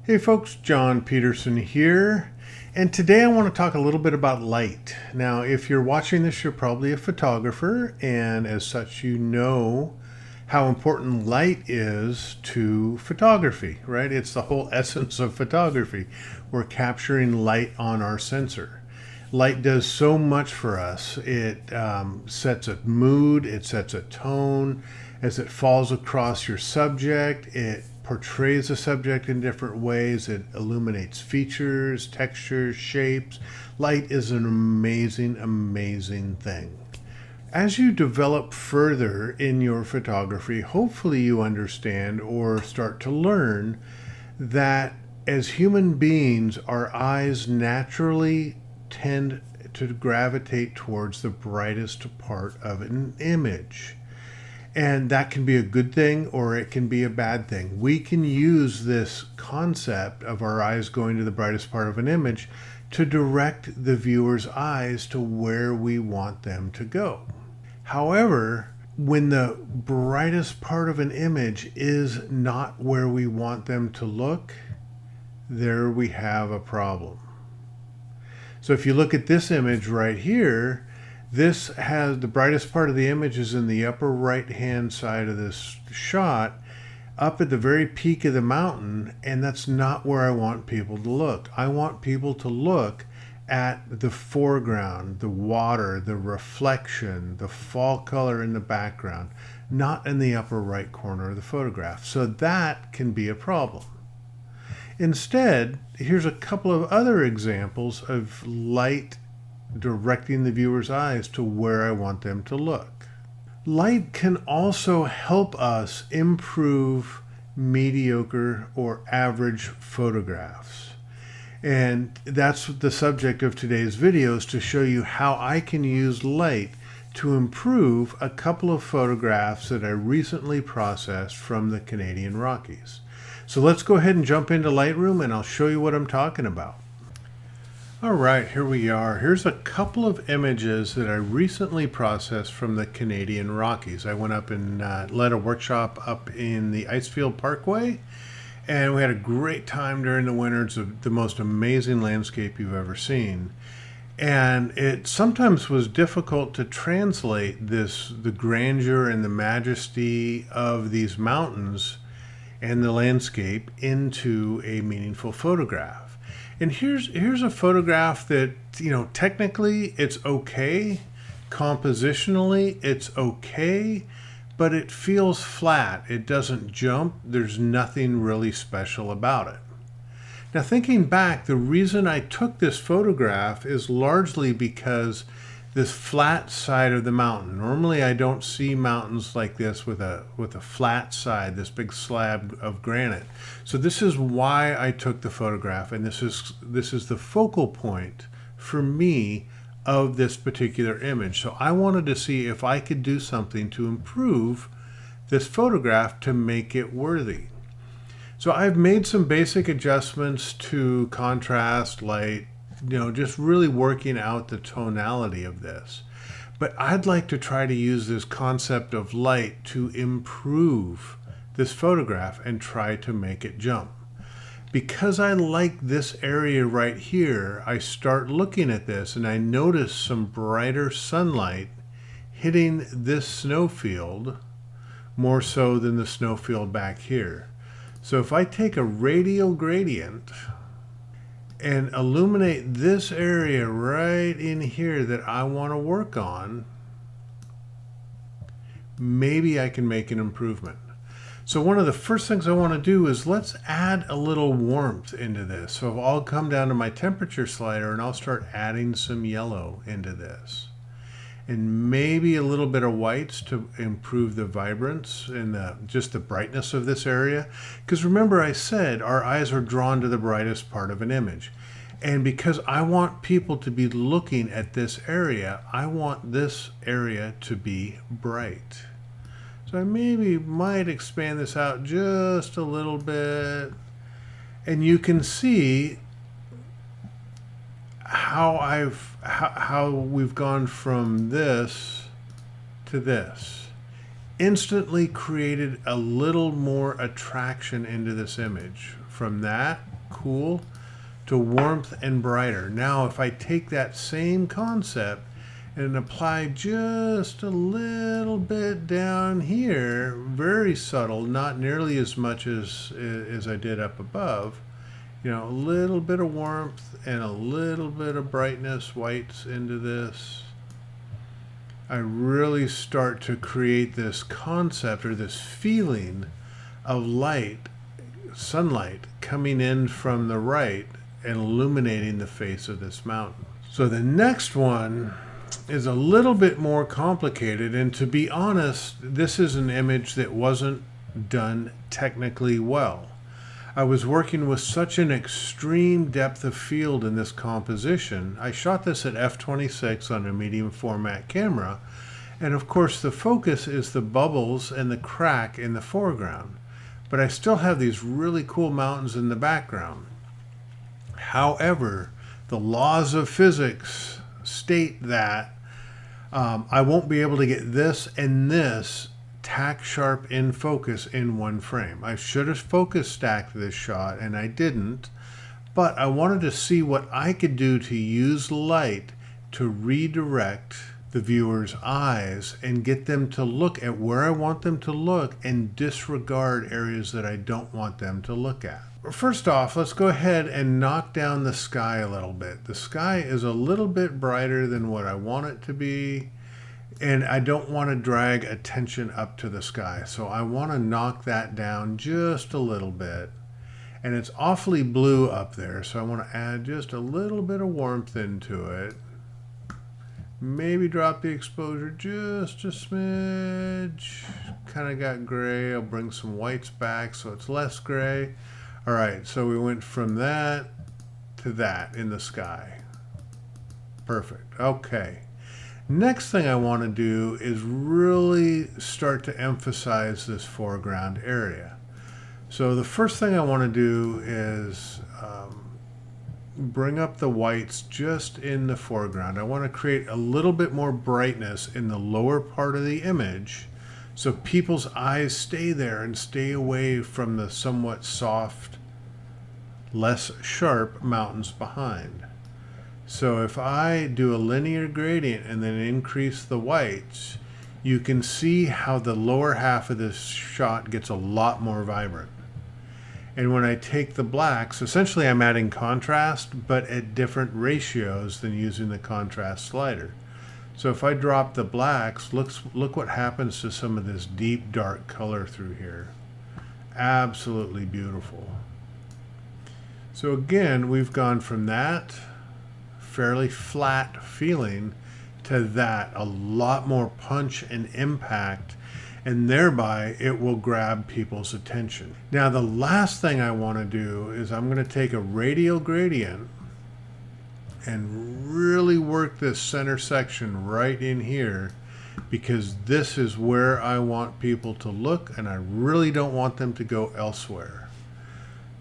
Hey folks, John Peterson here, and today I want to talk a little bit about light. Now, if you're watching this, you're probably a photographer, and as such, you know how important light is to photography, right? It's the whole essence of photography. We're capturing light on our sensor. Light does so much for us. It sets a mood, it sets a tone. As it falls across your subject, it portrays the subject in different ways. It illuminates features, textures, shapes. Light is an amazing, amazing thing. As you develop further in your photography, hopefully you understand or start to learn that as human beings, our eyes naturally tend to gravitate towards the brightest part of an image. And that can be a good thing or it can be a bad thing. We can use this concept of our eyes going to the brightest part of an image to direct the viewer's eyes to where we want them to go. However, when the brightest part of an image is not where we want them to look, there we have a problem. So if you look at this image right here, this has the brightest part of the image is in the upper right hand side of this shot, up at the very peak of the mountain, and that's not where I want people to look. I want people to look at the foreground, the water, the reflection, the fall color in the background, not in the upper right corner of the photograph. So that can be a problem. Instead, here's a couple of other examples of light directing the viewer's eyes to where I want them to look. Light can also help us improve mediocre or average photographs. And that's the subject of today's video, is to show you how I can use light to improve a couple of photographs that I recently processed from the Canadian Rockies. So let's go ahead and jump into Lightroom and I'll show you what I'm talking about. All right, here we are. Here's a couple of images that I recently processed from the Canadian Rockies. I went up and led a workshop up in the Icefield Parkway, and we had a great time during the winter. It's the most amazing landscape you've ever seen. And it sometimes was difficult to translate the grandeur and the majesty of these mountains and the landscape into a meaningful photograph. And here's a photograph that, technically it's okay, compositionally it's okay, but it feels flat. It doesn't jump. There's nothing really special about it. Now, thinking back, the reason I took this photograph is largely because this flat side of the mountain. Normally I don't see mountains like this with a flat side, this big slab of granite. So this is why I took the photograph, and this is the focal point for me of this particular image. So I wanted to see if I could do something to improve this photograph to make it worthy. So I've made some basic adjustments to contrast, light, just really working out the tonality of this. But I'd like to try to use this concept of light to improve this photograph and try to make it jump. Because I like this area right here, I start looking at this and I notice some brighter sunlight hitting this snowfield more so than the snowfield back here. So if I take a radial gradient and illuminate this area right in here that I want to work on, maybe I can make an improvement. So one of the first things I want to do is let's add a little warmth into this. So I'll come down to my temperature slider and I'll start adding some yellow into this. And maybe a little bit of whites to improve the vibrance and just the brightness of this area. Because remember I said our eyes are drawn to the brightest part of an image. And because I want people to be looking at this area, I want this area to be bright. So I maybe might expand this out just a little bit. And you can see how we've gone from this to this. Instantly created a little more attraction into this image. From that cool to warmth and brighter. Now, if I take that same concept and apply just a little bit down here, very subtle, not nearly as much as I did up above, you know, a little bit of warmth and a little bit of brightness, whites into this, I really start to create this concept or this feeling of light, sunlight coming in from the right and illuminating the face of this mountain. So the next one is a little bit more complicated, and to be honest, this is an image that wasn't done technically well. I was working with such an extreme depth of field in this composition. I shot this at f/26 on a medium format camera, and of course the focus is the bubbles and the crack in the foreground, but I still have these really cool mountains in the background. However, the laws of physics state that I won't be able to get this and this tack sharp in focus in one frame. I should have focus stacked this shot and I didn't, but I wanted to see what I could do to use light to redirect the viewer's eyes and get them to look at where I want them to look and disregard areas that I don't want them to look at. First off, let's go ahead and knock down the sky a little bit. The sky is a little bit brighter than what I want it to be, and I don't want to drag attention up to the sky. So I want to knock that down just a little bit. And it's awfully blue up there, so I want to add just a little bit of warmth into it. Maybe drop the exposure just a smidge. Kind of got gray. I'll bring some whites back so it's less gray. All right, so we went from that to that in the sky. Perfect. Okay. Next thing I want to do is really start to emphasize this foreground area. So the first thing I want to do is bring up the whites just in the foreground. I want to create a little bit more brightness in the lower part of the image so people's eyes stay there and stay away from the somewhat soft, less sharp mountains behind. So if I do a linear gradient and then increase the whites, you can see how the lower half of this shot gets a lot more vibrant. And when I take the blacks, essentially I'm adding contrast, but at different ratios than using the contrast slider. So if I drop the blacks, look what happens to some of this deep dark color through here. Absolutely beautiful. So again, we've gone from that fairly flat feeling to that, a lot more punch and impact, and thereby it will grab people's attention. Now the last thing I want to do is I'm going to take a radial gradient and really work this center section right in here, because this is where I want people to look and I really don't want them to go elsewhere.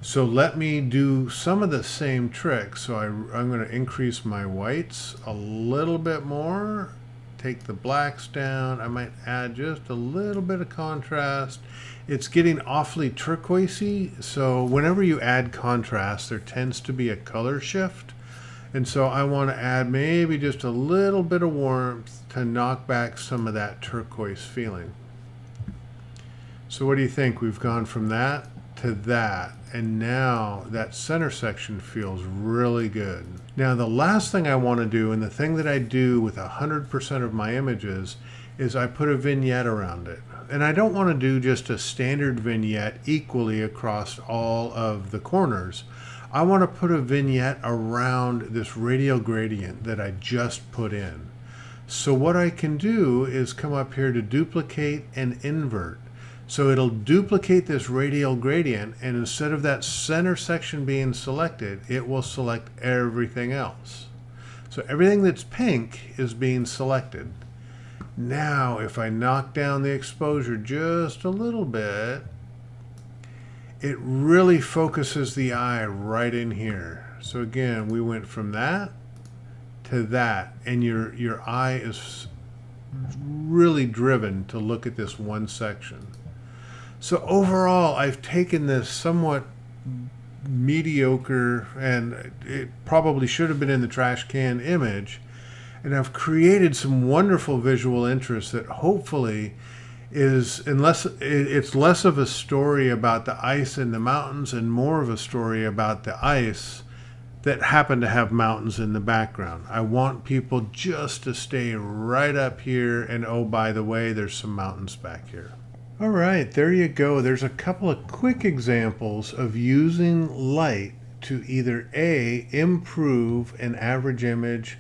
So let me do some of the same tricks. So I'm going to increase my whites a little bit more, take the blacks down. I might add just a little bit of contrast. It's getting awfully turquoisey, so whenever you add contrast, there tends to be a color shift. And so I want to add maybe just a little bit of warmth to knock back some of that turquoise feeling. So what do you think? We've gone from that to that, and now that center section feels really good. Now the last thing I want to do, and the thing that I do with 100% of my images, is I put a vignette around it. And I don't want to do just a standard vignette equally across all of the corners. I want to put a vignette around this radial gradient that I just put in. So what I can do is come up here to duplicate and invert. So it'll duplicate this radial gradient, and instead of that center section being selected, it will select everything else. So everything that's pink is being selected. Now if I knock down the exposure just a little bit, it really focuses the eye right in here. So again, we went from that to that, and your eye is really driven to look at this one section. So overall, I've taken this somewhat mediocre, and it probably should have been in the trash can image. And I've created some wonderful visual interest that hopefully it's less of a story about the ice in the mountains and more of a story about the ice that happen to have mountains in the background. I want people just to stay right up here, and oh, by the way, there's some mountains back here. All right, there you go. There's a couple of quick examples of using light to either A, improve an average image,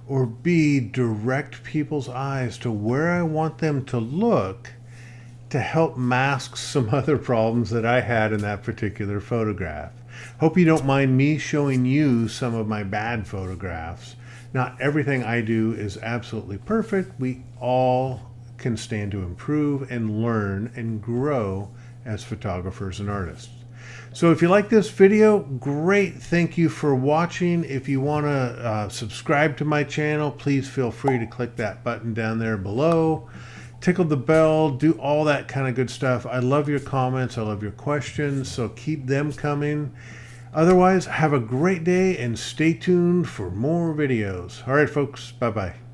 or B, direct people's eyes to where I want them to look to help mask some other problems that I had in that particular photograph. Hope you don't mind me showing you some of my bad photographs. Not everything I do is absolutely perfect. We all can stand to improve and learn and grow as photographers and artists. So if you like this video, great. Thank you for watching. If you want to subscribe to my channel, please feel free to click that button down there below. Tickle the bell, do all that kind of good stuff. I love your comments. I love your questions. So keep them coming. Otherwise, have a great day and stay tuned for more videos. All right, folks. Bye-bye.